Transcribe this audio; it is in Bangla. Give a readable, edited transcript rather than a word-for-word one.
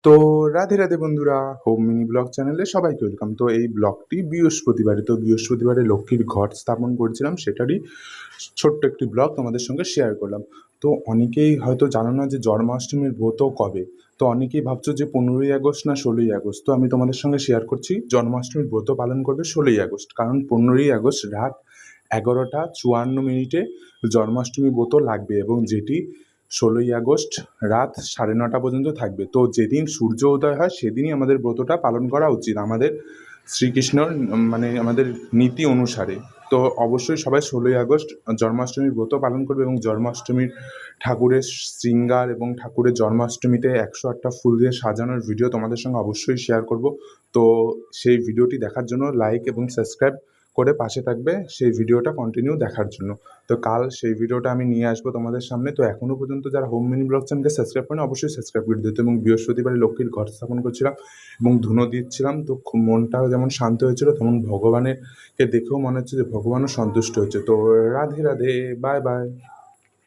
তো রাধে, রাধে বন্ধুরা! হোম মিনি ব্লগ চ্যানেলে সবাইকে ওয়েলকাম। তো এই ব্লগটি বৃহস্পতিবারে। তো বৃহস্পতিবারে লক্ষ্মীর ঘট স্থাপন করেছিলাম, সেটারই ছোট্ট একটি ব্লগ তোমাদের সঙ্গে শেয়ার করলাম। তো অনেকেই হয়তো জানো না যে জন্মাষ্টমীর ব্রত কবে? তো অনেকেই ভাবছো যে ১৫ই আগস্ট না ১৬ই আগস্ট। তো আমি তোমাদের সঙ্গে শেয়ার করছি জন্মাষ্টমীর ব্রত পালন করবে ১৬ই আগস্ট। কারণ ১৫ই আগস্ট রাত ১১টা ৫৪ জন্মাষ্টমী ব্রত লাগবে এবং যেটি ১৬ই আগস্ট রাত ৯:৩০ পর্যন্ত থাকবে। তো যেদিন সূর্য উদয় হয় সেদিনই আমাদের ব্রতটা পালন করা উচিত আমাদের শ্রীকৃষ্ণর মানে আমাদের নীতি অনুসারে। তো অবশ্যই সবাই ১৬ই আগস্ট জন্মাষ্টমীর ব্রত পালন করবে এবং জন্মাষ্টমীর ঠাকুরের শৃঙ্গার এবং ঠাকুরের জন্মাষ্টমীতে ১০৮টা ফুল দিয়ে সাজানোর ভিডিও তোমাদের সঙ্গে অবশ্যই শেয়ার করব। তো সেই ভিডিওটি দেখার জন্য লাইক এবং সাবস্ক্রাইব করে পাশে থাকবে সেই ভিডিওটা কন্টিনিউ দেখার জন্য। তো কাল সেই ভিডিওটা আমি নিয়ে আসবো তোমাদের সামনে। তো এখনও পর্যন্ত যারা হোম মিনি ব্লগ চ্যানেলকে সাবস্ক্রাইব করেনি অবশ্যই সাবস্ক্রাইব করে দিত। এবং বৃহস্পতিবারে লক্ষ্মীর ঘট স্থাপন করছিলাম এবং ধুনো দিচ্ছিলাম। তো খুব মনটাও যেমন শান্ত হয়েছিল তেমন ভগবানের কে দেখেও মনে হচ্ছে যে ভগবানও সন্তুষ্ট হয়েছে। তো রাধে, রাধে। By, by.